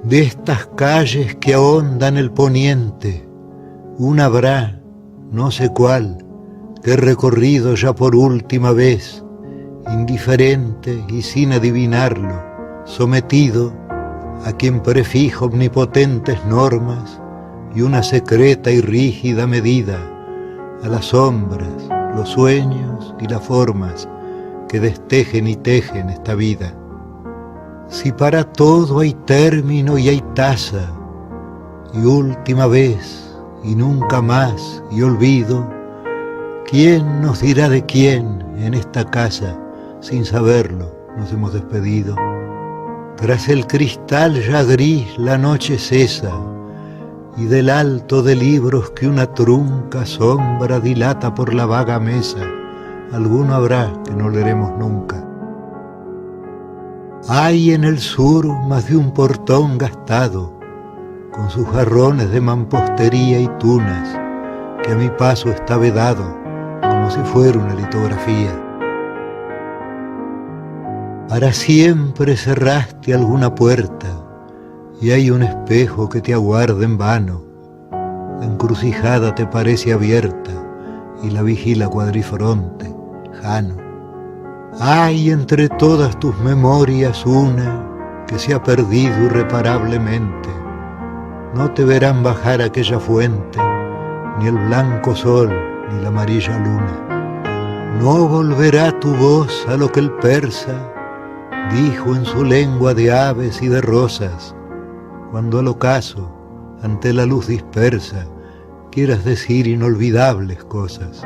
De estas calles que ahondan el poniente, una habrá, no sé cuál, que he recorrido ya por última vez, indiferente y sin adivinarlo, sometido a quien prefija omnipotentes normas y una secreta y rígida medida, a las sombras, los sueños y las formas que destejen y tejen esta vida. Si para todo hay término y hay tasa, y última vez y nunca más y olvido, ¿quién nos dirá de quién en esta casa, sin saberlo, nos hemos despedido? Tras el cristal ya gris la noche cesa, y del alto de libros que una trunca sombra dilata por la vaga mesa, alguno habrá que no leeremos nunca. Hay en el sur más de un portón gastado, con sus jarrones de mampostería y tunas, que a mi paso está vedado, como si fuera una litografía. Para siempre cerraste alguna puerta, y hay un espejo que te aguarda en vano. La encrucijada te parece abierta, y la vigila cuadrifronte, Jano. Hay entre todas tus memorias una que se ha perdido irreparablemente. No te verán bajar aquella fuente, ni el blanco sol, ni la amarilla luna. No volverá tu voz a lo que el persa dijo en su lengua de aves y de rosas, cuando al ocaso, ante la luz dispersa, quieras decir inolvidables cosas.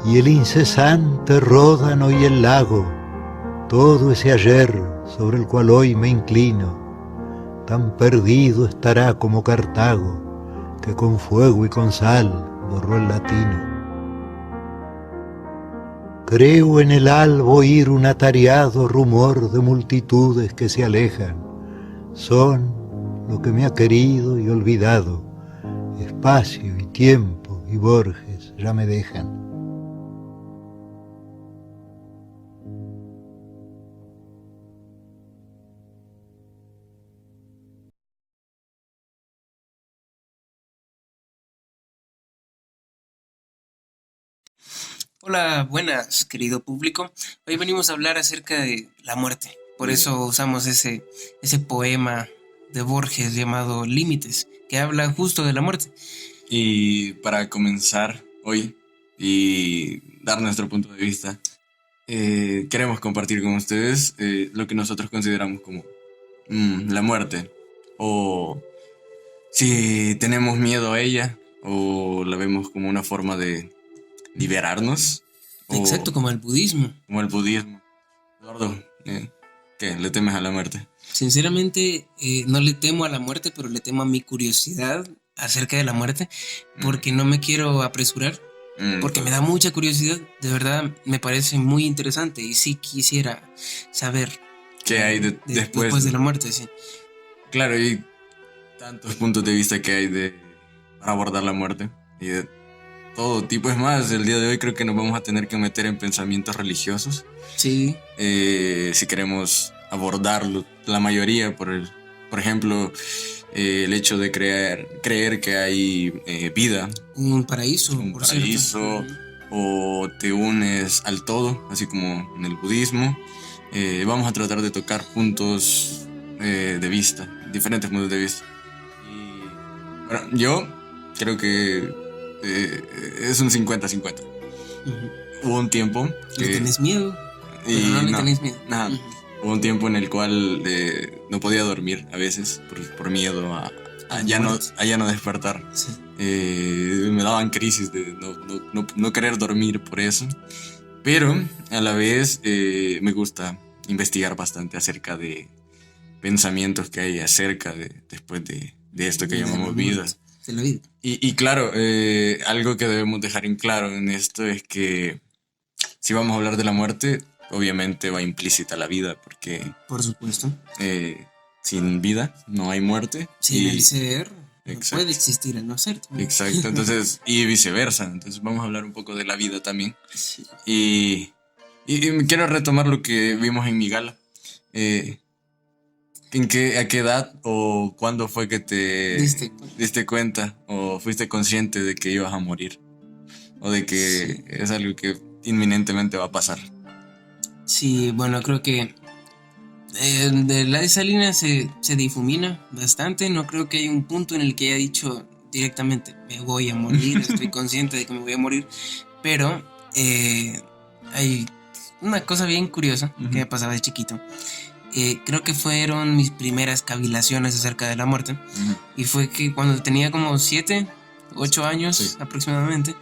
Y el incesante ródano y el lago, todo ese ayer sobre el cual hoy me inclino, tan perdido estará como Cartago, que con fuego y con sal borró el latino. Creo en el alba oír un atareado rumor de multitudes que se alejan. Son lo que me ha querido y olvidado, espacio y tiempo y Borges ya me dejan. Hola, buenas, querido público. Hoy venimos a hablar acerca de la muerte. Por eso usamos ese poema de Borges llamado Límites, que habla justo de la muerte. Y para comenzar hoy y dar nuestro punto de vista, queremos compartir con ustedes lo que nosotros consideramos como la muerte, o si tenemos miedo a ella, o la vemos como una forma de liberarnos. Exacto, como el budismo. Como el budismo. Eduardo, ¿qué? ¿Le temes a la muerte? Sinceramente, no le temo a la muerte, pero le temo a mi curiosidad acerca de la muerte, porque no me quiero apresurar, porque me da mucha curiosidad. De verdad, me parece muy interesante y sí quisiera saber qué hay después de la muerte, sí. Claro, y tantos puntos de vista que hay para abordar la muerte y de todo tipo. Es más, el día de hoy creo que nos vamos a tener que meter en pensamientos religiosos. Sí. Si queremos abordarlo, la mayoría, por ejemplo, el hecho de creer que hay vida. Un paraíso, por paraíso, o te unes al todo, así como en el budismo. Vamos a tratar de tocar puntos de vista, diferentes puntos de vista. Y, bueno, yo creo que es un 50-50. Hubo un tiempo que... ¿Le tenés miedo? Y no le tenés miedo. Nada. Hubo un tiempo en el cual no podía dormir a veces por miedo a ya no despertar. Sí. Me daban crisis de no querer dormir por eso. Pero a la vez me gusta investigar bastante acerca de pensamientos que hay acerca después de esto que llamamos vida. De la vida. Y claro, algo que debemos dejar en claro en esto es que si vamos a hablar de la muerte, obviamente va implícita la vida, porque... Por supuesto. Sin vida no hay muerte. Sin el ser no puede existir el no ser también. Exacto, entonces, y viceversa. Entonces vamos a hablar un poco de la vida también. Sí. Y quiero retomar lo que vimos en mi gala. a qué edad o cuándo fue que te diste cuenta o fuiste consciente de que ibas a morir? O de que es algo que inminentemente va a pasar. Sí, bueno, creo que esa línea se difumina bastante. No creo que haya un punto en el que haya dicho directamente me voy a morir, estoy consciente de que me voy a morir. Pero hay una cosa bien curiosa que me pasaba de chiquito. Creo que fueron mis primeras cavilaciones acerca de la muerte. Y fue que cuando tenía como 7, 8 años aproximadamente,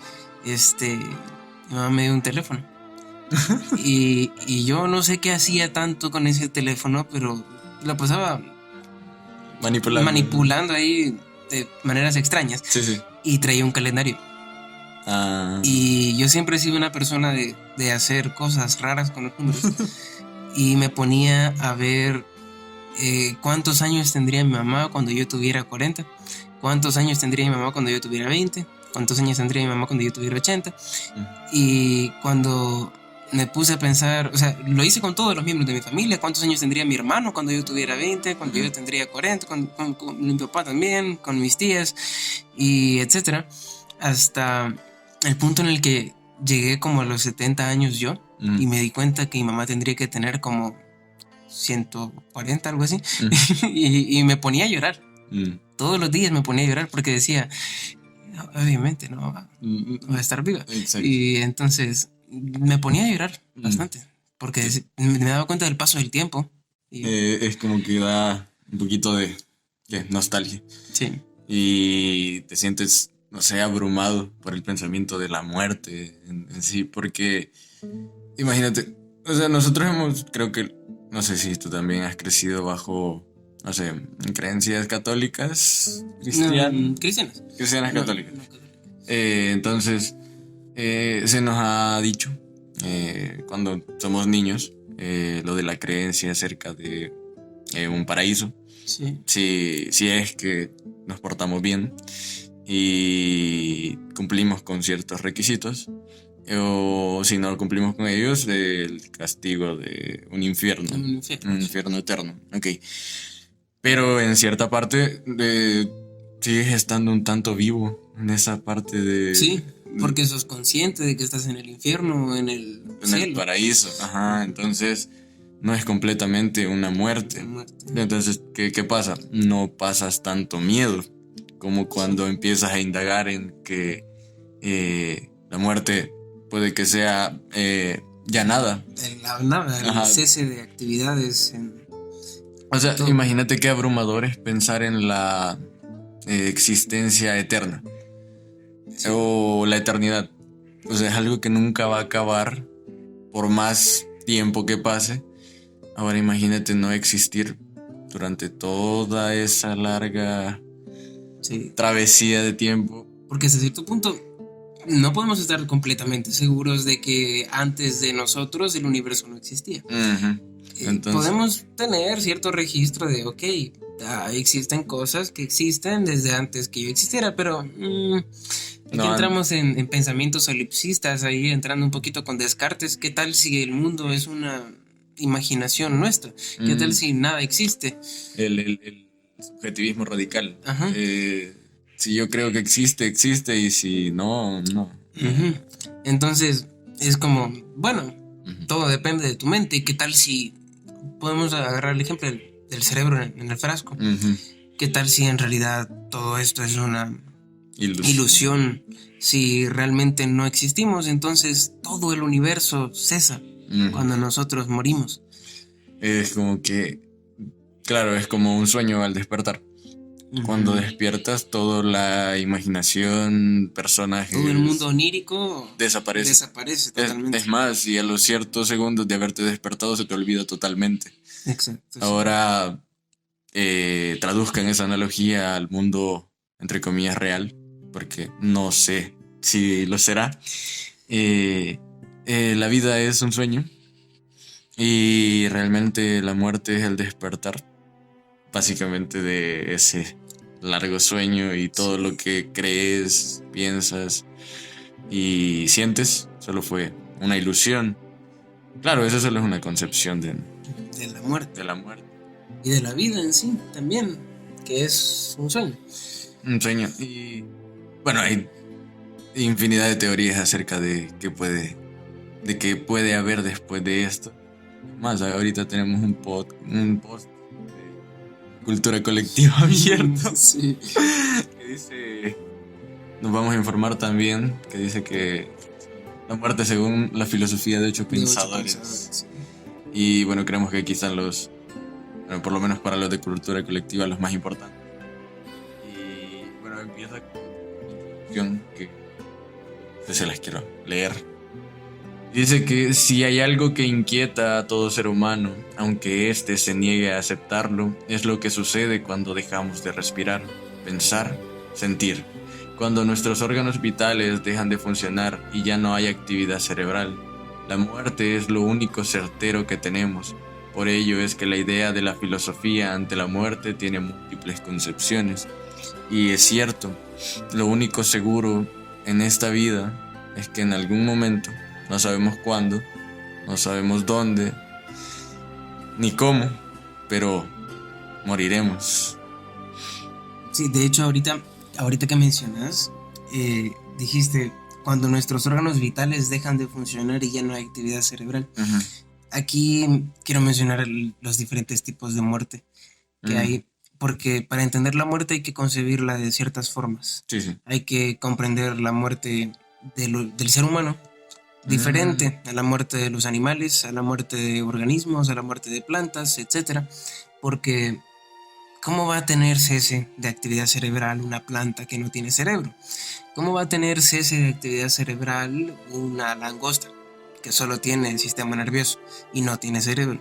mi mamá me dio un teléfono. y yo no sé qué hacía tanto con ese teléfono, pero lo pasaba manipulando ahí de maneras extrañas. Y traía un calendario. Y yo siempre he sido una persona de hacer cosas raras con los números. Y me ponía a ver cuántos años tendría mi mamá cuando yo tuviera 40, cuántos años tendría mi mamá cuando yo tuviera 20, cuántos años tendría mi mamá cuando yo tuviera 80. Y cuando me puse a pensar, o sea, lo hice con todos los miembros de mi familia, cuántos años tendría mi hermano cuando yo tuviera 20, cuando yo tendría 40, con mi papá también, con mis tías, y etcétera, hasta el punto en el que llegué como a los 70 años yo, y me di cuenta que mi mamá tendría que tener como 140, algo así, y me ponía a llorar. Todos los días me ponía a llorar porque decía, obviamente no va a estar viva. Exacto. Y entonces me ponía a llorar bastante porque me daba cuenta del paso del tiempo. Y es como que da un poquito de nostalgia. Sí. Y te sientes, no sé, abrumado por el pensamiento de la muerte en sí, porque imagínate, o sea, nosotros creo que, no sé si tú también has crecido bajo, no sé, creencias católicas, cristianas católicas. Entonces, se nos ha dicho, cuando somos niños, lo de la creencia acerca de un paraíso. Si es que nos portamos bien y cumplimos con ciertos requisitos, o si no cumplimos con ellos, el castigo de un infierno. Un infierno eterno. Ok. Pero en cierta parte sigues estando un tanto vivo en esa parte de... Sí, porque sos consciente de que estás en el infierno o en el cielo. En el paraíso. Ajá, entonces no es completamente una muerte. Entonces, ¿qué pasa? No pasas tanto miedo como cuando empiezas a indagar en que la muerte puede que sea ya nada. El cese de actividades. O sea, todo. Imagínate qué abrumador es pensar en la existencia eterna. Sí. O la eternidad. O sea, es algo que nunca va a acabar por más tiempo que pase. Ahora imagínate no existir durante toda esa larga travesía de tiempo. Porque hasta cierto punto no podemos estar completamente seguros de que antes de nosotros el universo no existía. Entonces, podemos tener cierto registro de, existen cosas que existen desde antes que yo existiera, pero aquí entramos en pensamientos solipsistas, ahí entrando un poquito con Descartes. ¿Qué tal si el mundo es una imaginación nuestra? ¿Qué tal si nada existe? El subjetivismo radical. Si yo creo que existe, y si no, no. Entonces es como, bueno, todo depende de tu mente. ¿Y qué tal si podemos agarrar el ejemplo del cerebro en el frasco? ¿Qué tal si en realidad todo esto es una ilusión? Si realmente no existimos, entonces todo el universo cesa cuando nosotros morimos. Es como que, claro, es como un sueño al despertar. Cuando despiertas, toda la imaginación, personajes, todo el mundo onírico desaparece totalmente. Es más, y a los ciertos segundos de haberte despertado se te olvida totalmente. Exacto. Ahora, traduzcan esa analogía al mundo, entre comillas, real, porque no sé si lo será. La vida es un sueño y realmente la muerte es el despertar, básicamente, de ese largo sueño, y todo lo que crees, piensas y sientes solo fue una ilusión. Claro, eso solo es una concepción de la muerte. y de la vida en sí también, que es un sueño. Un sueño. Y bueno, hay infinidad de teorías acerca de qué puede haber después de esto. Más, ahorita tenemos un post de cultura colectiva abierto. Sí. Que dice, nos vamos a informar también, que dice que la muerte según la filosofía de ocho pensadores. Y bueno, creemos que aquí están bueno, por lo menos para los de cultura colectiva, los más importantes. Y bueno, empieza con una introducción que se las quiero leer. Dice que si hay algo que inquieta a todo ser humano, aunque éste se niegue a aceptarlo, es lo que sucede cuando dejamos de respirar, pensar, sentir. Cuando nuestros órganos vitales dejan de funcionar y ya no hay actividad cerebral. La muerte es lo único certero que tenemos. Por ello es que la idea de la filosofía ante la muerte tiene múltiples concepciones. Y es cierto, lo único seguro en esta vida es que en algún momento, no sabemos cuándo, no sabemos dónde, ni cómo, pero moriremos. Sí, de hecho ahorita que mencionas, dijiste, cuando nuestros órganos vitales dejan de funcionar y ya no hay actividad cerebral. Uh-huh. Aquí quiero mencionar los diferentes tipos de muerte que hay, porque para entender la muerte hay que concebirla de ciertas formas. Sí. Hay que comprender la muerte del ser humano, diferente a la muerte de los animales, a la muerte de organismos, a la muerte de plantas, etc. Porque ¿cómo va a tener cese de actividad cerebral una planta que no tiene cerebro? ¿Cómo va a tener cese de actividad cerebral una langosta que solo tiene el sistema nervioso y no tiene cerebro?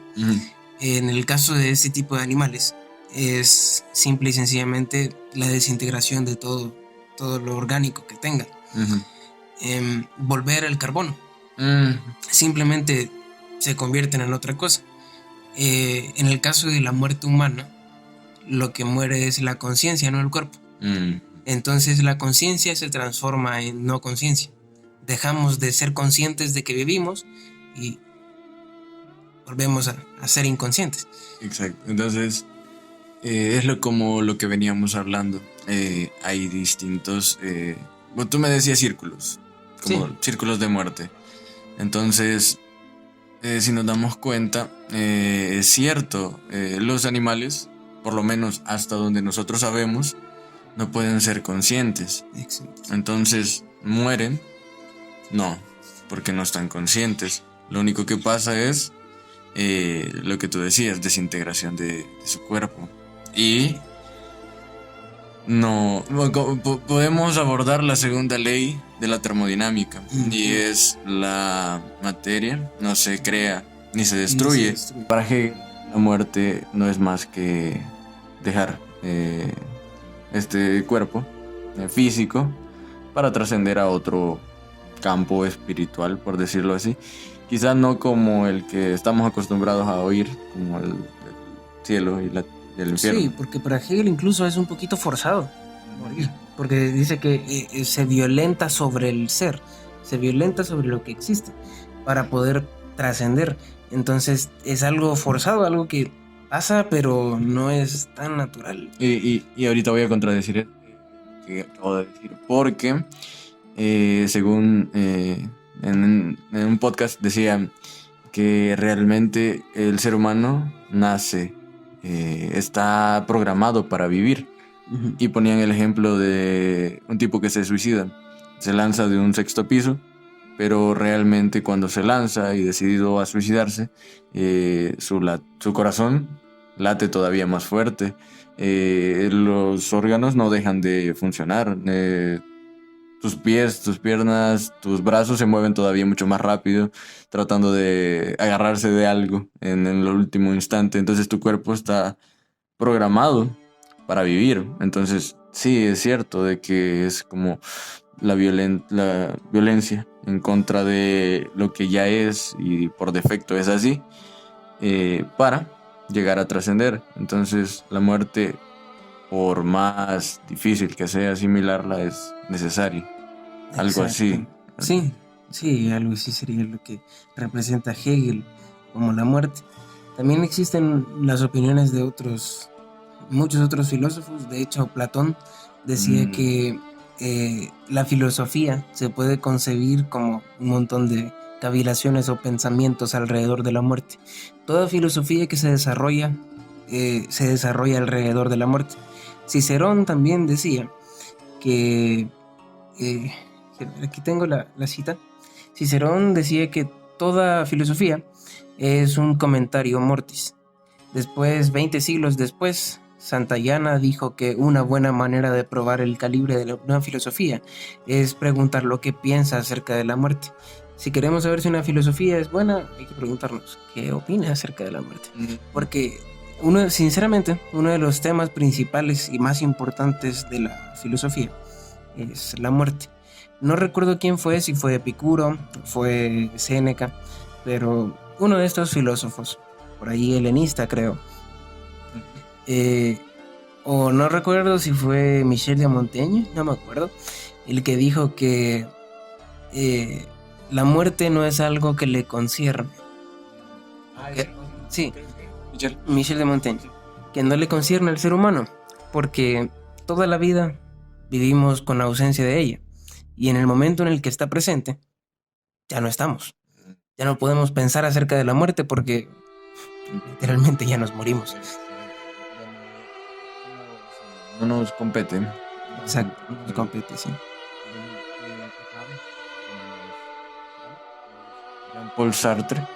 En el caso de este tipo de animales es simple y sencillamente la desintegración de todo lo orgánico que tenga. Volver al carbono. Simplemente se convierten en otra cosa. En el caso de la muerte humana, lo que muere es la conciencia, no el cuerpo. Entonces la conciencia se transforma en no conciencia. Dejamos de ser conscientes de que vivimos y volvemos a ser inconscientes. Exacto. Entonces es como lo que veníamos hablando. Hay distintos... bueno, tú me decías círculos, como sí, círculos de muerte. Entonces, si nos damos cuenta, es cierto, los animales, por lo menos hasta donde nosotros sabemos, no pueden ser conscientes. Exacto. Entonces, mueren, no, porque no están conscientes. Lo único que pasa es lo que tú decías, desintegración de su cuerpo. Y no podemos abordar la segunda ley de la termodinámica, y es la materia no se crea ni se destruye. Para Hegel, la muerte no es más que dejar este cuerpo físico para trascender a otro campo espiritual, por decirlo así. Quizás no como el que estamos acostumbrados a oír, como el cielo y el infierno. Sí, porque para Hegel incluso es un poquito forzado morir, porque dice que se violenta sobre el ser, se violenta sobre lo que existe para poder trascender. Entonces es algo forzado, algo que pasa, pero no es tan natural. Y ahorita voy a contradecir lo que acabo de decir, porque según en un podcast decía que realmente el ser humano nace, está programado para vivir. Y ponían el ejemplo de un tipo que se suicida, se lanza de un 6º piso, pero realmente cuando se lanza y decidido a suicidarse, su corazón late todavía más fuerte, los órganos no dejan de funcionar, tus pies, tus piernas, tus brazos se mueven todavía mucho más rápido, tratando de agarrarse de algo en el último instante. Entonces tu cuerpo está programado para vivir. Entonces sí, es cierto de que es como la violencia en contra de lo que ya es y por defecto es así, para llegar a trascender. Entonces la muerte, por más difícil que sea asimilarla, es necesario. Algo así. Sí, algo así sería lo que representa Hegel como la muerte. También existen las opiniones de muchos otros filósofos. De hecho, Platón decía que la filosofía se puede concebir como un montón de cavilaciones o pensamientos alrededor de la muerte. Toda filosofía que se desarrolla alrededor de la muerte. Cicerón también decía que, aquí tengo la cita, Cicerón decía que toda filosofía es un comentario mortis. Después, 20 siglos después, Santayana dijo que una buena manera de probar el calibre de una filosofía es preguntar lo que piensa acerca de la muerte. Si queremos saber si una filosofía es buena, hay que preguntarnos qué opina acerca de la muerte. Porque sinceramente, uno de los temas principales y más importantes de la filosofía es la muerte. No recuerdo quién fue, si fue Epicuro, fue Séneca, pero uno de estos filósofos, por ahí helenista creo, o no recuerdo si fue Michel de Montaigne, no me acuerdo, el que dijo que la muerte no es algo que le concierne. Sí, Michel de Montaigne, que no le concierne al ser humano, porque toda la vida vivimos con ausencia de ella, y en el momento en el que está presente, ya no estamos. Ya no podemos pensar acerca de la muerte porque literalmente ya nos morimos. No nos compete. Exacto, no nos compete, sí. Jean-Paul Sartre.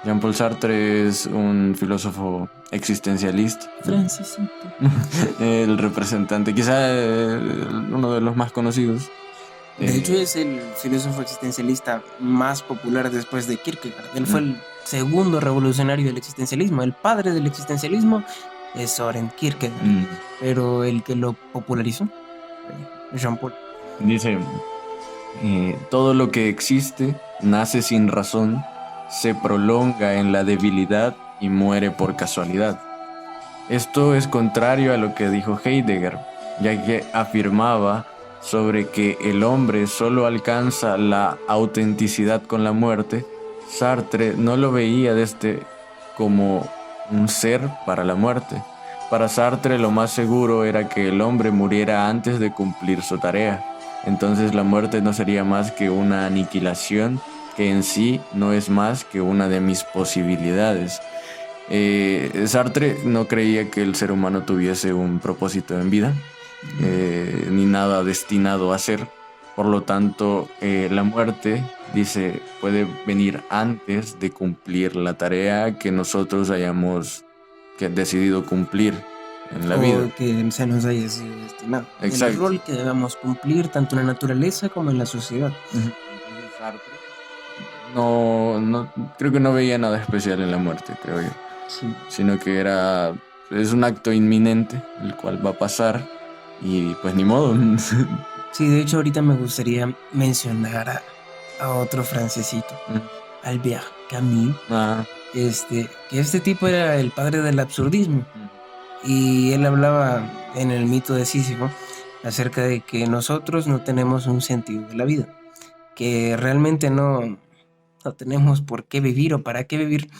Jean-Paul Sartre es un filósofo existencialista. Francisito. El representante, quizá uno de los más conocidos. De hecho, es el filósofo existencialista más popular después de Kierkegaard. Él fue el segundo revolucionario del existencialismo. El padre del existencialismo es Søren Kierkegaard. Pero el que lo popularizó fue Jean-Paul. Dice, todo lo que existe nace sin razón, se prolonga en la debilidad y muere por casualidad. Esto es contrario a lo que dijo Heidegger, ya que afirmaba sobre que el hombre solo alcanza la autenticidad con la muerte. Sartre no lo veía como un ser para la muerte. Para Sartre lo más seguro era que el hombre muriera antes de cumplir su tarea. Entonces la muerte no sería más que una aniquilación que en sí no es más que una de mis posibilidades. Sartre no creía que el ser humano tuviese un propósito en vida, ni nada destinado a ser. Por lo tanto, la muerte, dice, puede venir antes de cumplir la tarea que nosotros hayamos decidido cumplir en la vida. O que se nos haya sido destinado. Exacto. El rol que debamos cumplir tanto en la naturaleza como en la sociedad. Sartre no creo que no veía nada especial en la muerte, creo yo. Sí. Sino que es un acto inminente, el cual va a pasar y pues ni modo. Sí, de hecho ahorita me gustaría mencionar a otro francesito, Albert Camus, que este tipo era el padre del absurdismo, y él hablaba en el mito de Sísifo acerca de que nosotros no tenemos un sentido de la vida, que realmente no tenemos por qué vivir o para qué vivir.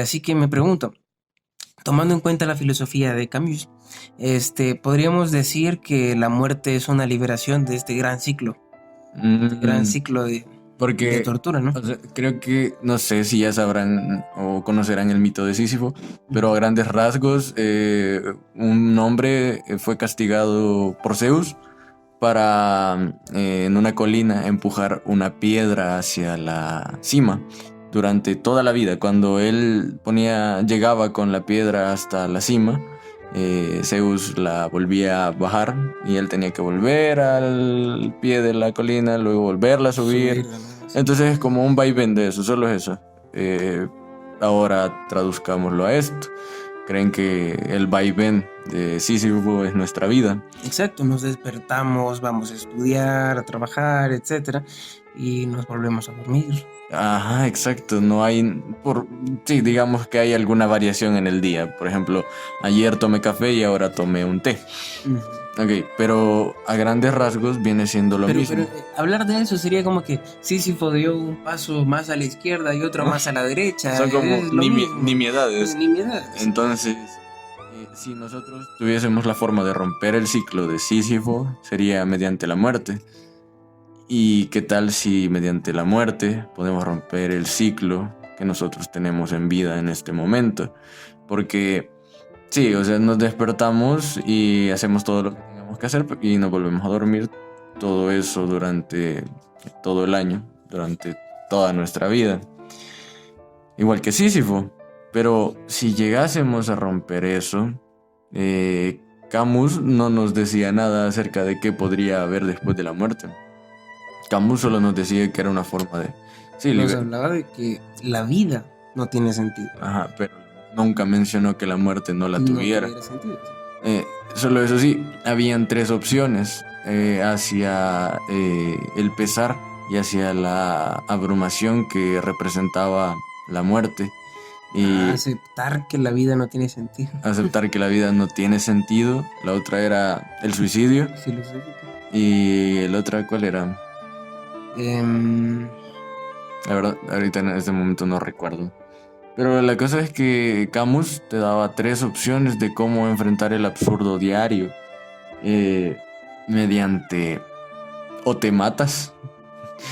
Así que me pregunto, tomando en cuenta la filosofía de Camus, podríamos decir que la muerte es una liberación de este gran ciclo, de tortura, ¿no? O sea, creo que, no sé si ya sabrán o conocerán el mito de Sísifo, pero a grandes rasgos, un hombre fue castigado por Zeus para en una colina empujar una piedra hacia la cima durante toda la vida. Cuando él llegaba con la piedra hasta la cima, Zeus la volvía a bajar y él tenía que volver al pie de la colina, luego volverla a subir. Entonces es como un vaivén de eso, solo es eso. Ahora traduzcámoslo a esto. ¿Creen que el vaivén de Sísifo es nuestra vida. Exacto, nos despertamos, vamos a estudiar, a trabajar, etcétera, y nos volvemos a dormir. Ajá, exacto, no hay, sí, digamos que hay alguna variación en el día. Por ejemplo, ayer tomé café y ahora tomé un té. Ok, pero a grandes rasgos viene siendo lo mismo. Pero hablar de eso sería como que Sísifo dio un paso más a la izquierda y otro más a la derecha. Son como Es lo mismo. nimiedades. Nimiedades. Entonces, si nosotros tuviésemos la forma de romper el ciclo de Sísifo, sería mediante la muerte. ¿Y qué tal si mediante la muerte podemos romper el ciclo que nosotros tenemos en vida en este momento? Porque, sí, o sea, nos despertamos y hacemos todo lo que tengamos que hacer y nos volvemos a dormir. Todo eso durante todo el año, durante toda nuestra vida. Igual que Sísifo. Pero si llegásemos a romper eso, Camus no nos decía nada acerca de qué podría haber después de la muerte. Camus solo nos decía que era una forma de... Sí, nos hablaba de que la vida no tiene sentido. Ajá, pero nunca mencionó que la muerte no la tuviera. No tuviera sentido. Solo eso sí, habían 3 opciones. Hacia el pesar y hacia la abrumación que representaba la muerte. Y aceptar que la vida no tiene sentido. Aceptar que la vida no tiene sentido. La otra era el suicidio. Filosófico. Y la otra, ¿cuál era? La verdad, ahorita en este momento no recuerdo. Pero la cosa es que Camus te daba 3 opciones de cómo enfrentar el absurdo diario. Mediante... O te matas.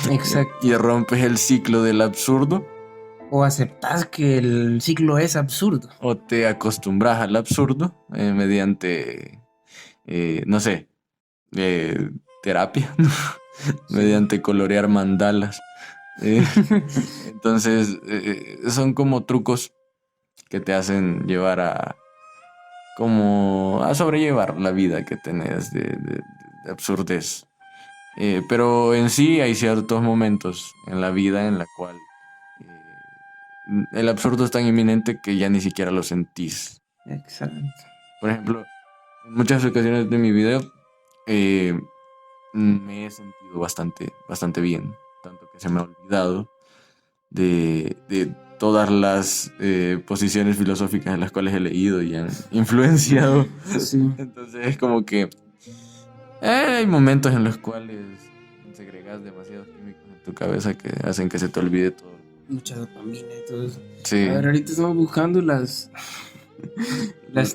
Exacto. Y rompes el ciclo del absurdo. O aceptas que el ciclo es absurdo. O te acostumbras al absurdo mediante... no sé... terapia. Mediante colorear mandalas. Entonces son como trucos que te hacen llevar a sobrellevar la vida que tenés de absurdez. Pero en sí hay ciertos momentos en la vida en la cual el absurdo es tan inminente que ya ni siquiera lo sentís. Exacto. Por ejemplo, en muchas ocasiones de mi vida me he sentido bastante bien, tanto que se me ha olvidado de todas las posiciones filosóficas en las cuales he leído y han influenciado. Sí. Entonces es como que hay momentos en los cuales segregas demasiados químicos en tu cabeza que hacen que se te olvide todo. Mucha dopamina y todo eso. Sí. A ver, ahorita estamos buscando las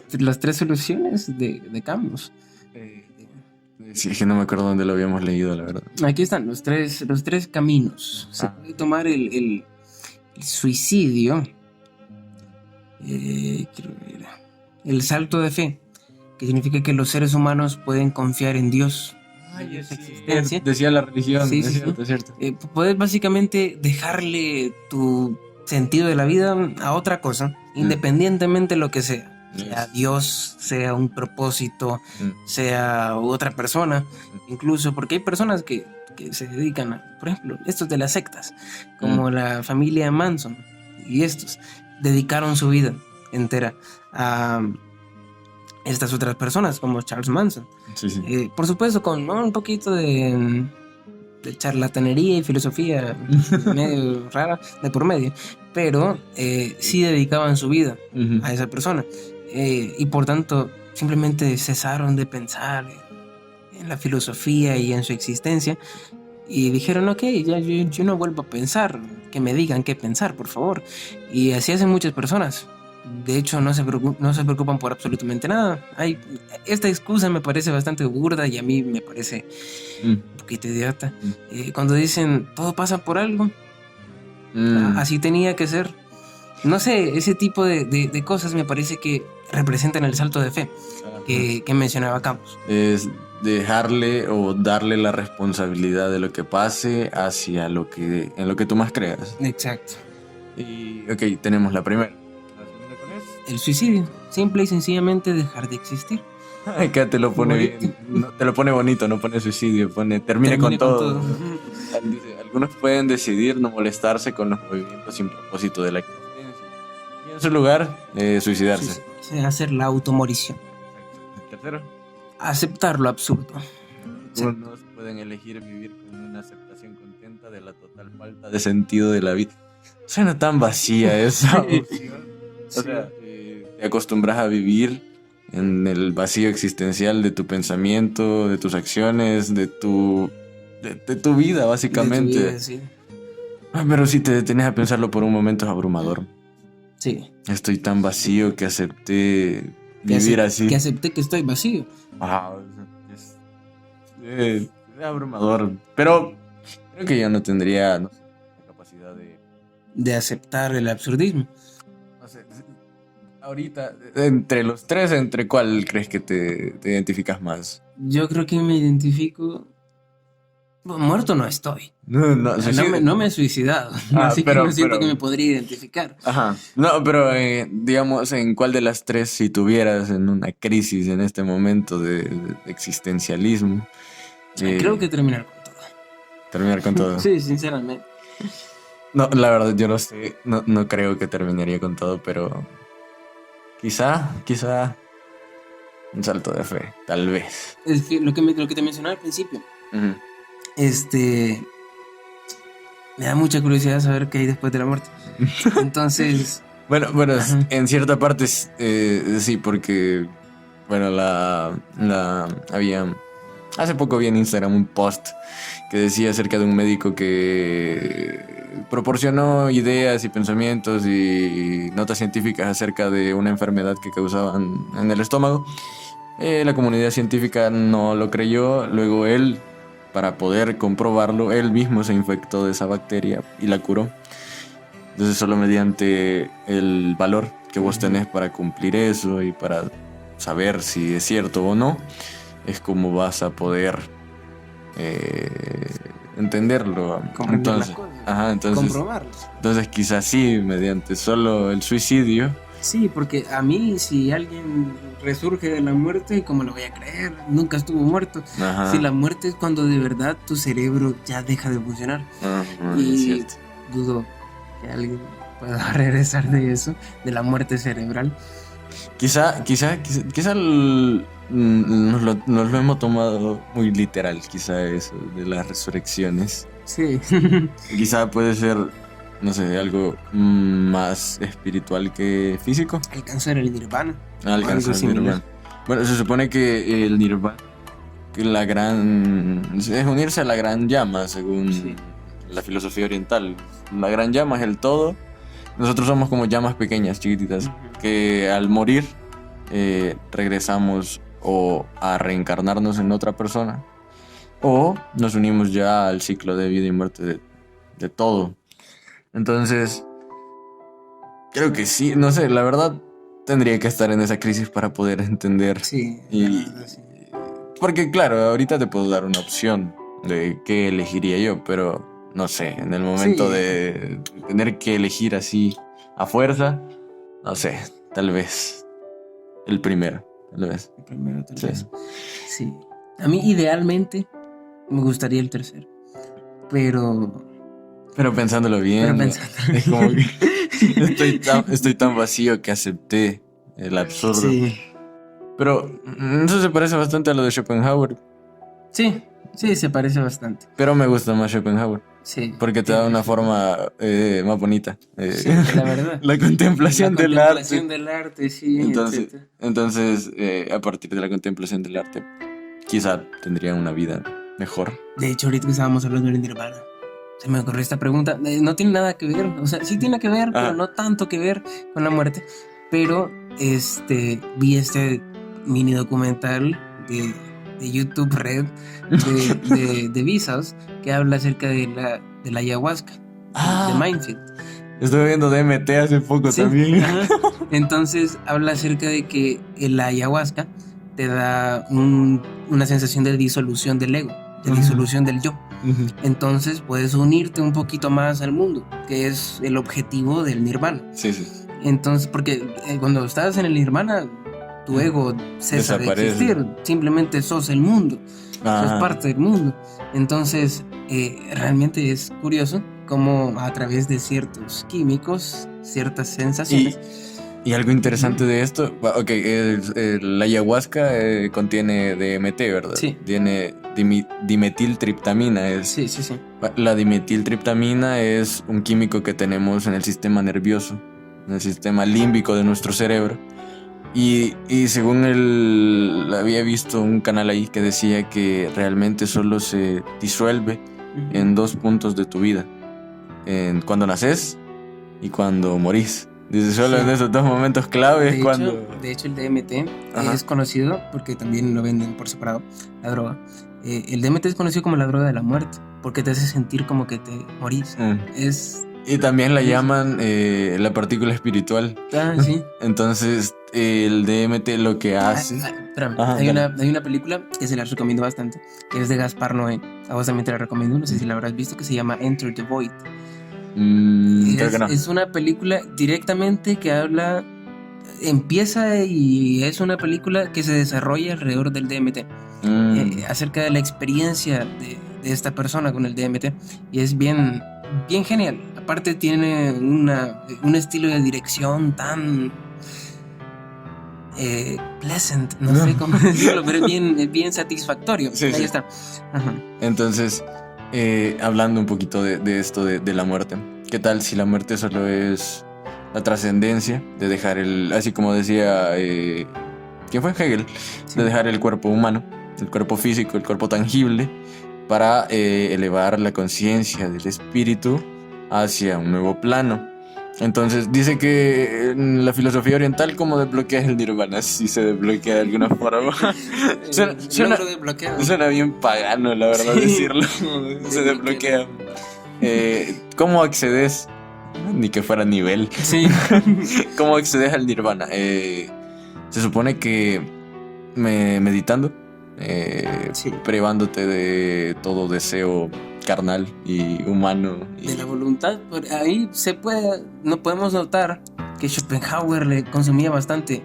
3 soluciones de Camus. Sí, es que no me acuerdo dónde lo habíamos leído, la verdad. Aquí están los tres caminos. Se puede tomar el suicidio, el salto de fe, que significa que los seres humanos pueden confiar en Dios. Ay, esa existencia. Decía la religión, Sí, es sí, cierto, sí. es cierto. Puedes básicamente dejarle tu sentido de la vida a otra cosa, independientemente de lo que sea. Sea Dios, sea un propósito, sea otra persona, incluso porque hay personas que se dedican a, por ejemplo, estos de las sectas, como la familia Manson, y estos dedicaron su vida entera a estas otras personas, como Charles Manson. Sí, sí. Por supuesto, con un poquito de charlatanería y filosofía medio rara de por medio, pero sí dedicaban su vida a esa persona. Y por tanto simplemente cesaron de pensar en la filosofía y en su existencia y dijeron, ok, ya yo no vuelvo a pensar, que me digan qué pensar, por favor. Y así hacen muchas personas. De hecho no se preocupan por absolutamente nada. Esta excusa me parece bastante burda y a mí me parece un poquito idiota. Cuando dicen todo pasa por algo, así tenía que ser. No sé, ese tipo de cosas me parece que representan el salto de fe que mencionaba Camus. Es dejarle o darle la responsabilidad de lo que pase hacia en lo que tú más creas. Exacto. Y ok, tenemos la primera. ¿La segunda cuál es? El suicidio. Simple y sencillamente dejar de existir. Acá te lo pone bien. No, te lo pone bonito, no pone suicidio, pone termine con todo. Dice, algunos pueden decidir no molestarse con los movimientos sin propósito de la existencia y en su lugar suicidarse. Hacer la automorición. hacer? Aceptar lo absurdo. Unos pueden elegir vivir con una aceptación contenta de la total falta de sentido de la vida. Suena tan vacía esa opción. O sea, te acostumbras a vivir en el vacío existencial de tu pensamiento, de tus acciones, de tu vida, básicamente. De tu vida, sí. Pero si te detenes a pensarlo por un momento es abrumador. Sí. Estoy tan vacío que acepté vivir así. Que acepté que estoy vacío. Es abrumador. Pero creo que yo no tendría, no sé, la capacidad de aceptar el absurdismo. No sé, ahorita, entre los tres, ¿entre cuál crees que te identificas más? Yo creo que me identifico... Muerto no estoy. No me he suicidado. Así que no siento que me podría identificar. Ajá. No, pero digamos, ¿en cuál de las tres, si tuvieras en una crisis en este momento de existencialismo? Creo que terminar con todo. Terminar con todo. Sí, sinceramente. No, la verdad, yo no sé. No creo que terminaría con todo, pero quizá un salto de fe, tal vez. Es que lo que te mencionaba al principio. Uh-huh. Me da mucha curiosidad saber qué hay después de la muerte. Entonces... bueno, en cierta parte sí, porque bueno, había hace poco vi en Instagram un post que decía acerca de un médico que proporcionó ideas y pensamientos y notas científicas acerca de una enfermedad que causaban en el estómago. La comunidad científica no lo creyó, luego él, para poder comprobarlo, él mismo se infectó de esa bacteria y la curó. Entonces solo mediante el valor que vos tenés para cumplir eso y para saber si es cierto o no, es como vas a poder entenderlo. Entonces, comprobarlo. Entonces quizás sí, mediante solo el suicidio. Sí, porque a mí, si alguien resurge de la muerte, ¿cómo lo voy a creer? Nunca estuvo muerto. Ajá. Si la muerte es cuando de verdad tu cerebro ya deja de funcionar. Ajá, y dudo que alguien pueda regresar de eso, de la muerte cerebral. Quizá nos lo hemos tomado muy literal, quizá eso de las resurrecciones. Sí. Quizá puede ser, no sé, algo más espiritual que físico. Alcanzar el nirvana. Alcanzar el nirvana. Bueno, se supone que el nirvana, que es unirse a la gran llama, según la filosofía oriental. La gran llama es el todo. Nosotros somos como llamas pequeñas, chiquititas, que al morir regresamos o a reencarnarnos en otra persona, o nos unimos ya al ciclo de vida y muerte de todo. Entonces, creo que sí, no sé, la verdad tendría que estar en esa crisis para poder entender. Sí, sí. Porque claro, ahorita te puedo dar una opción de qué elegiría yo, pero no sé, en el momento de tener que elegir así a fuerza, no sé, tal vez el primero, tal vez. El primero, tal vez. Sí. A mí idealmente me gustaría el tercero, pero pensándolo bien, es como que estoy tan vacío que acepté el absurdo. Sí. Pero eso se parece bastante a lo de Schopenhauer. Sí, se parece bastante. Pero me gusta más Schopenhauer. Sí. Porque te da una forma más bonita. Sí, la verdad. La contemplación del arte. La contemplación del arte, sí. Entonces a partir de la contemplación del arte, quizá tendría una vida mejor. De hecho, ahorita que estábamos hablando del nirvana, se me ocurrió esta pregunta. No tiene nada que ver, o sea, sí tiene que ver, pero no tanto que ver con la muerte. Pero vi este mini documental de YouTube Red de Vsauce que habla acerca de la ayahuasca, de Mindfield. Estuve viendo DMT hace poco también. Ajá. Entonces habla acerca de que la ayahuasca te da una sensación de disolución del ego, de disolución del yo. Entonces puedes unirte un poquito más al mundo, que es el objetivo del nirvana. Sí. Entonces, porque cuando estás en el nirvana, tu ego cesa de existir, simplemente sos el mundo, sos parte del mundo. Entonces, realmente es curioso cómo a través de ciertos químicos, ciertas sensaciones, Y algo interesante de esto, ok, la ayahuasca contiene DMT, ¿verdad? Sí. Tiene dimetiltriptamina. Sí. La dimetiltriptamina es un químico que tenemos en el sistema nervioso, en el sistema límbico de nuestro cerebro. Y según había visto un canal ahí que decía que realmente solo se disuelve en 2 puntos de tu vida. Cuando naces y cuando morís. Dice, solo en esos 2 momentos claves de hecho, el DMT es conocido, porque también lo venden por separado, la droga. El DMT es conocido como la droga de la muerte, porque te hace sentir como que te morís. Y también la llaman la partícula espiritual. Sí. Entonces, el DMT lo que hace... Espérame, hay una película que se la recomiendo bastante, que es de Gaspar Noé. A vos también te la recomiendo, no sé si la habrás visto, que se llama Enter the Void. Creo que no. Es una película directamente que empieza y es una película que se desarrolla alrededor del DMT, acerca de la experiencia de esta persona con el DMT, y es bien genial. Aparte tiene un estilo de dirección tan pleasant, no sé cómo decirlo, pero es bien satisfactorio. Sí, Ahí está. Ajá. Entonces, hablando un poquito de esto de la muerte, ¿qué tal si la muerte solo es la trascendencia de dejar así como decía, ¿quién fue? Hegel, de dejar el cuerpo humano, el cuerpo físico, el cuerpo tangible, para elevar la conciencia del espíritu hacia un nuevo plano? Entonces dice que en la filosofía oriental, ¿cómo desbloqueas el nirvana? Si se desbloquea de alguna forma. Suena bien pagano, la verdad, decirlo. Se desbloquea. ¿Cómo accedes? Ni que fuera nivel. Sí. ¿Cómo accedes al nirvana? Se supone que meditando, privándote de todo deseo carnal y humano de la voluntad. Ahí no podemos notar que Schopenhauer le consumía bastante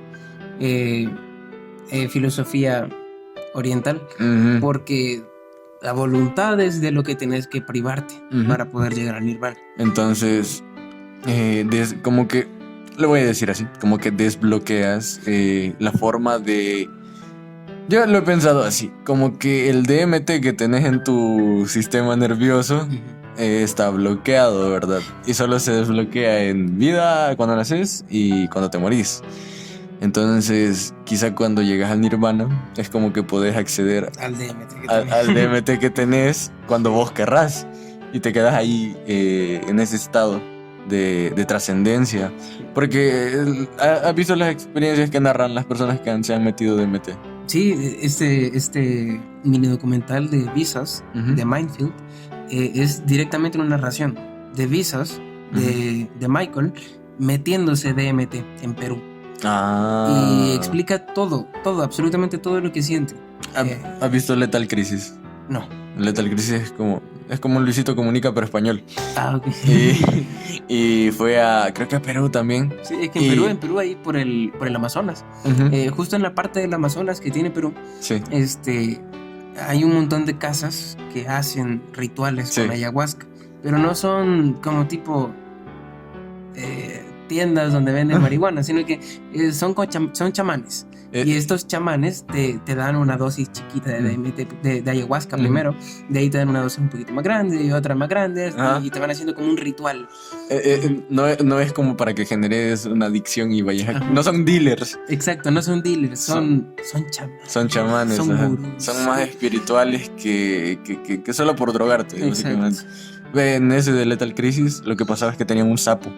filosofía oriental, porque la voluntad es de lo que tenés que privarte para poder llegar al nirvana. Entonces, como que, lo voy a decir así, como que desbloqueas la forma de... Yo lo he pensado así, como que el DMT que tenés en tu sistema nervioso está bloqueado, ¿verdad? Y solo se desbloquea en vida cuando naces y cuando te morís. Entonces, quizá cuando llegas al nirvana es como que podés acceder al DMT que tenés cuando vos querrás, y te quedas ahí en ese estado de trascendencia. Porque ¿has visto las experiencias que narran las personas que se han metido DMT? Sí, este mini documental de Visas, de Mindfield, es directamente una narración de Visas, de Michael, metiéndose DMT en Perú. Y explica todo, absolutamente todo lo que siente. ¿Has visto Lethal Crisis? No. Lethal Crisis es como Luisito Comunica, pero español. Ok. Y fue creo que a Perú también. Sí, es que en Perú ahí por el Amazonas. Justo en la parte del Amazonas que tiene Perú, sí. Hay un montón de casas que hacen rituales con ayahuasca, pero no son como tipo tiendas donde venden marihuana, sino que son chamanes. Y estos chamanes te dan una dosis chiquita de ayahuasca primero, de ahí te dan una dosis un poquito más grande y otra más grande, y te van haciendo como un ritual. No es como para que generes una adicción y vayas no son dealers. Exacto, no son dealers, son chamanes. Son chamanes, son más espirituales que solo por drogarte, básicamente. En ese de Lethal Crisis lo que pasaba es que tenían un sapo.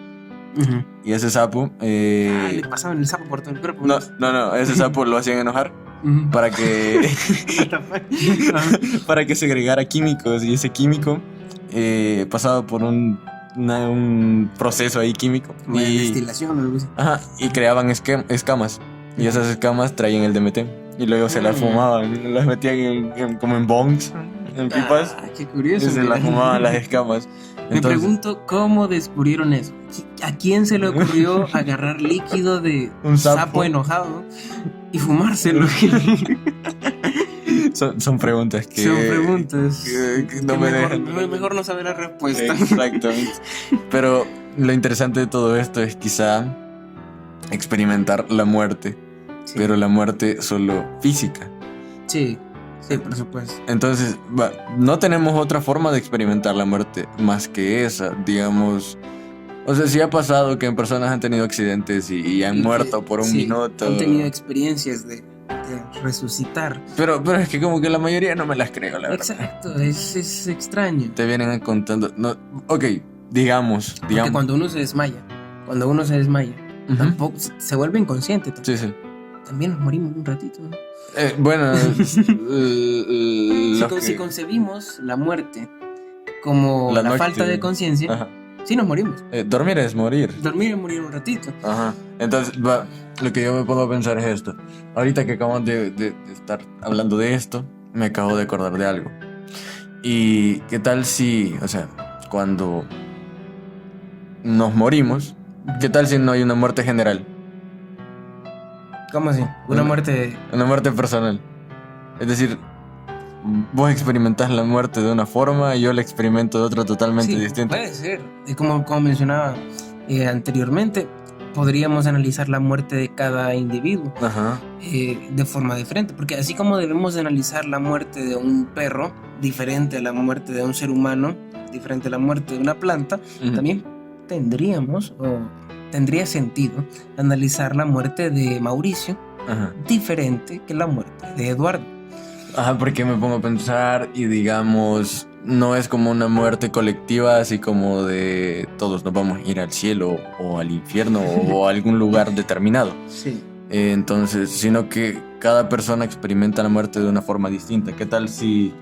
Y ese sapo le pasaban el sapo por todo el cuerpo. No, ese sapo lo hacían enojar para que para que segregara químicos, y ese químico pasaba por un proceso ahí químico, como de destilación o algo así. Y creaban escamas, y esas escamas traían el DMT y luego se las fumaban, las metían como en bongs, en pipas. Qué curioso. Y se las fumaban las escamas. Me pregunto cómo descubrieron eso. ¿A quién se le ocurrió agarrar líquido de un sapo enojado y fumárselo? Son preguntas que... Son preguntas que no me dejan. Mejor no saber la respuesta. Exactamente. Pero lo interesante de todo esto es quizá experimentar la muerte, Sí. pero la muerte solo física. Sí, sí, por supuesto. Entonces, no tenemos otra forma de experimentar la muerte más que esa, digamos. O sea, sí ha pasado que en personas han tenido accidentes y han Y muerto que, por un sí, minuto. Han tenido experiencias de resucitar. Pero es que como que la mayoría no me las creo, la verdad. Exacto, es extraño. Te vienen contando. No, ok, digamos. Porque cuando uno se desmaya, Ujú. tampoco se vuelve inconsciente. Sí, sí. También nos morimos un ratito, ¿no? Bueno, Si concebimos la muerte como la noche. falta de conciencia, Ajá. sí nos morimos. Dormir es morir. Dormir y morir un ratito. Ajá. Entonces, lo que yo me pongo a pensar es esto. Ahorita que acabamos de estar hablando de esto, me acabo de acordar de algo. ¿Y qué tal si, o sea, cuando nos morimos, qué tal si no hay una muerte general? ¿Cómo así? Una muerte. Una muerte personal. Es decir, vos experimentás la muerte de una forma y yo la experimento de otra totalmente Sí, distinta. puede ser. Y como mencionaba anteriormente, podríamos analizar la muerte de cada individuo Ajá. de forma diferente. Porque así como debemos de analizar la muerte de un perro, diferente a la muerte de un ser humano, diferente a la muerte de una planta, Ujú. también tendría sentido analizar la muerte de Mauricio, Ajá. diferente que la muerte de Eduardo. Ajá, porque me pongo a pensar y digamos, no es como una muerte colectiva, así como de todos nos vamos a ir al cielo o al infierno o a algún lugar determinado. Sí. Entonces, sino que cada persona experimenta la muerte de una forma distinta. ¿Qué tal si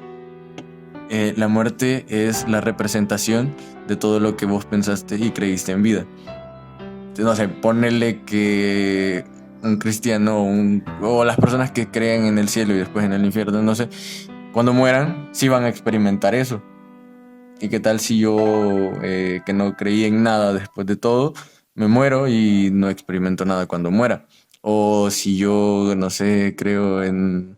la muerte es la representación de todo lo que vos pensaste y creíste en vida? No sé, ponele que un cristiano o las personas que creen en el cielo y después en el infierno, no sé, cuando mueran, sí van a experimentar eso. ¿Y qué tal si yo, que no creí en nada después de todo, me muero y no experimento nada cuando muera? O si yo, no sé, creo en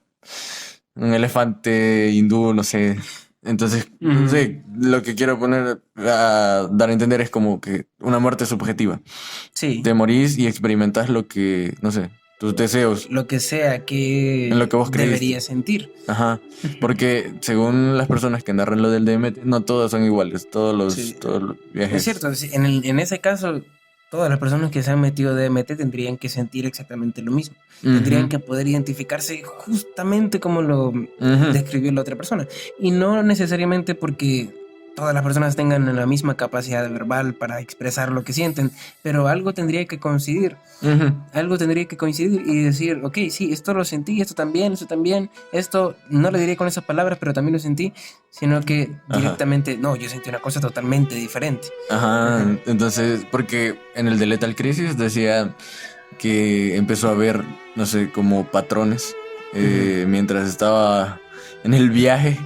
un elefante hindú, no sé. Entonces, no sé, lo que quiero poner a dar a entender es como que una muerte subjetiva. Sí. Te morís y experimentas lo que, no sé, tus deseos. Lo que sea que En lo que vos creíste. deberías sentir. Ajá. Porque según las personas que narran lo del DMT, no todos son iguales. Todos los viajes. Es cierto, en ese caso, todas las personas que se han metido DMT tendrían que sentir exactamente lo mismo. Tendrían que poder identificarse justamente como lo describió la otra persona. Y no necesariamente porque todas las personas tengan la misma capacidad verbal para expresar lo que sienten, pero algo tendría que coincidir. Algo tendría que coincidir y decir, ok, sí, esto lo sentí, esto también, esto no lo diría con esas palabras, pero también lo sentí, sino que directamente, no, yo sentí una cosa totalmente diferente. Ajá. Entonces, porque en el de Lethal Crisis decía que empezó a ver, no sé, como patrones mientras estaba en el viaje.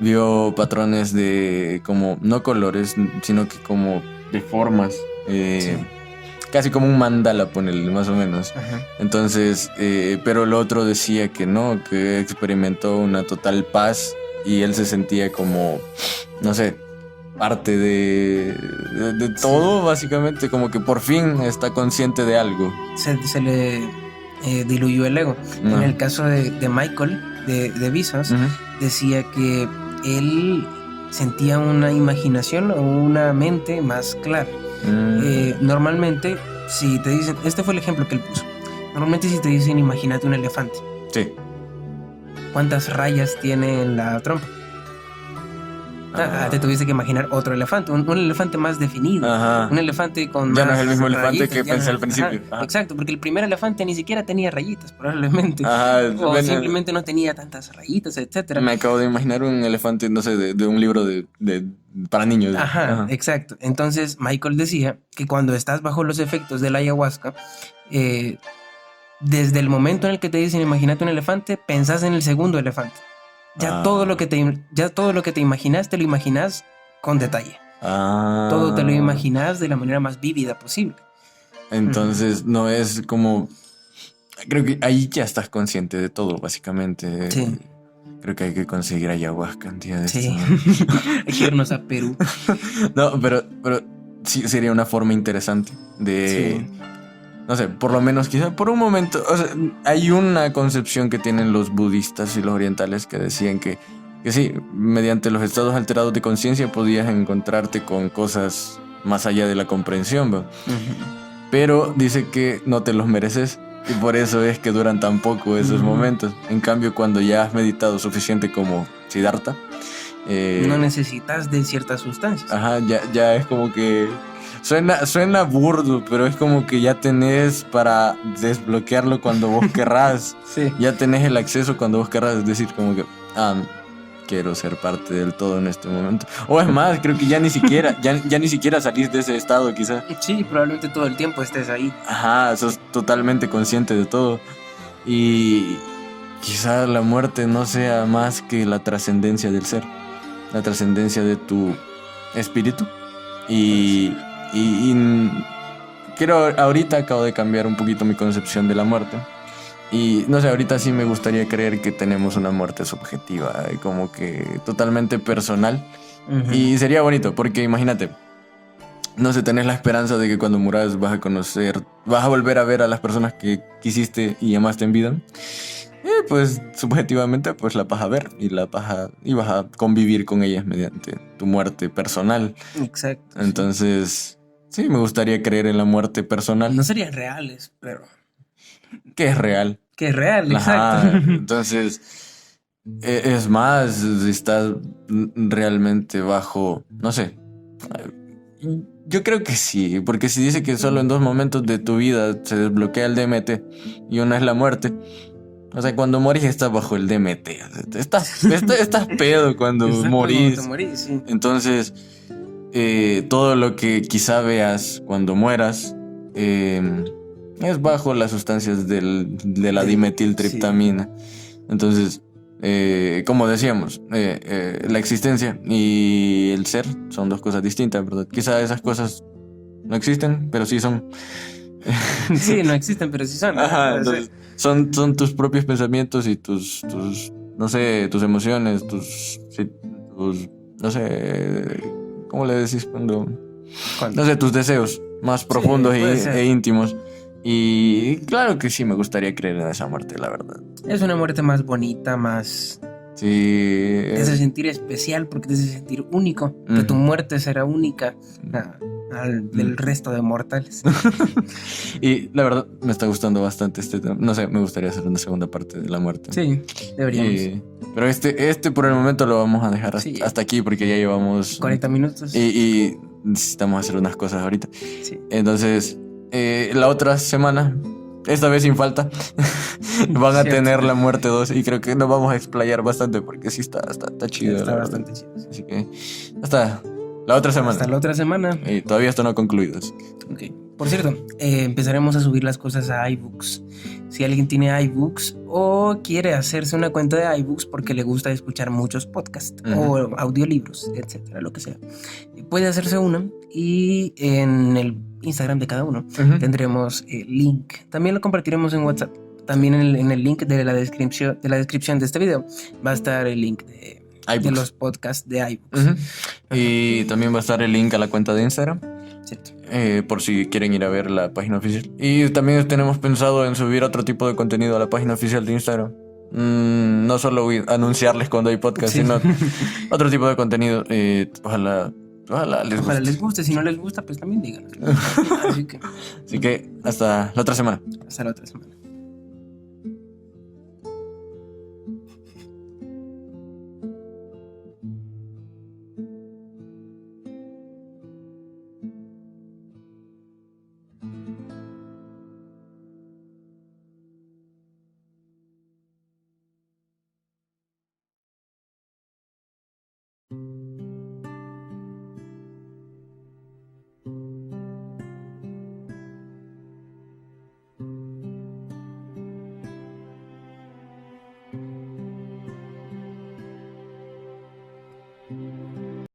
Vio patrones de como, no colores, sino que como de formas. Sí. Casi como un mandala, ponele, más o menos. Ajá. Entonces, pero el otro decía que no, que experimentó una total paz y él se sentía como, no sé, parte de todo, básicamente, como que por fin está consciente de algo. Se le diluyó el ego. En el caso de Michael, de Vsauce, decía que él sentía una imaginación o una mente más clara. Normalmente, si te dicen, este fue el ejemplo que él puso. Normalmente, si te dicen, imagínate un elefante. Sí. ¿Cuántas rayas tiene en la trompa? Te tuviste que imaginar otro elefante, un elefante más definido. Ajá. Un elefante con ya más no es el mismo rayitas, elefante que pensé al principio. Ajá. Exacto, porque el primer elefante ni siquiera tenía rayitas, probablemente. O simplemente no tenía tantas rayitas, etcétera. Me acabo de imaginar un elefante, no sé, de un libro para niños. Ajá, exacto. Entonces Michael decía que cuando estás bajo los efectos de la ayahuasca, desde el momento en el que te dicen imagínate un elefante, pensás en el segundo elefante. Ya todo lo que te imaginaste lo imaginas con detalle. Todo te lo imaginas de la manera más vívida posible. Entonces no es como, creo que ahí ya estás consciente de todo, básicamente. Sí. Creo que hay que conseguir ayahuasca un día de Sí. esto. Hay que irnos a Perú. No, pero sí sería una forma interesante de, no sé, por lo menos quizá por un momento, o sea, hay una concepción que tienen los budistas y los orientales que decían que sí, mediante los estados alterados de conciencia podías encontrarte con cosas más allá de la comprensión, ¿no? Pero dice que no te los mereces y por eso es que duran tan poco esos momentos. En cambio, cuando ya has meditado suficiente como Siddhartha, no necesitas de ciertas sustancias. Ajá, ya es como que suena burdo, pero es como que ya tenés para desbloquearlo cuando vos querrás. Sí. Ya tenés el acceso cuando vos querrás, es decir, como que quiero ser parte del todo en este momento. O es más, creo que ya ni siquiera salís de ese estado, quizás. Sí, probablemente todo el tiempo estés ahí. Ajá, sos totalmente consciente de todo. Y quizás la muerte no sea más que la trascendencia del ser, la trascendencia de tu espíritu. Y quiero, ahorita acabo de cambiar un poquito mi concepción de la muerte. Y no sé, ahorita sí me gustaría creer que tenemos una muerte subjetiva, como que totalmente personal. Y sería bonito, porque imagínate, no sé, tenés la esperanza de que cuando muras vas a volver a ver a las personas que quisiste y amaste en vida. Pues subjetivamente pues la vas a ver y vas a convivir con ellas mediante tu muerte personal. Exacto. Entonces, sí, me gustaría creer en la muerte personal. No serían reales, pero... Que es real. Que es real, Ajá, exacto. entonces, es más, estás realmente bajo, no sé. Yo creo que sí, porque si dice que solo en 2 momentos de tu vida se desbloquea el DMT y una es la muerte. O sea, cuando morís estás bajo el DMT. Estás pedo cuando morís. Cuando morís, sí. Entonces, todo lo que quizá veas cuando mueras es bajo las sustancias de la dimetiltriptamina. Sí. Entonces, como decíamos, la existencia y el ser son 2 cosas distintas, ¿verdad? Quizá esas cosas no existen, pero sí son. Sí, no existen, pero sí son. Ajá, entonces, son tus propios pensamientos y tus no sé, tus emociones, tus no sé, ¿cómo le decís cuando? No sé, tus deseos más profundos e íntimos. Y claro que sí me gustaría creer en esa muerte, la verdad. Es una muerte más bonita, más... Sí. Te hace sentir especial porque te hace sentir único. Que tu muerte será única del resto de mortales. Y la verdad me está gustando bastante este tema. No sé, me gustaría hacer una segunda parte de la muerte. Sí, deberíamos. Pero este por el momento lo vamos a dejar hasta aquí porque ya llevamos 40 minutos. Y necesitamos hacer unas cosas ahorita. Sí. Entonces, la otra semana, esta vez sin falta, van a tener la muerte 2 y creo que nos vamos a explayar bastante porque sí está chido. Está bastante chido. Así que hasta la otra semana. Hasta la otra semana. Y todavía esto no ha concluido. Así que... Okay. Por cierto, empezaremos a subir las cosas a iBooks. Si alguien tiene iBooks o quiere hacerse una cuenta de iBooks porque le gusta escuchar muchos podcasts o audiolibros, etcétera, lo que sea, puede hacerse una y en el Instagram de cada uno tendremos el link. También lo compartiremos en WhatsApp. También en el link de la descripción de este video va a estar el link de los podcasts de iBooks. Y también va a estar el link a la cuenta de Instagram. Cierto. Por si quieren ir a ver la página oficial. Y también tenemos pensado en subir otro tipo de contenido a la página oficial de Instagram. No solo anunciarles cuando hay podcast, sino otro tipo de contenido. Ojalá les guste. Si no les gusta, pues también díganos. Así que hasta la otra semana. Hasta la otra semana.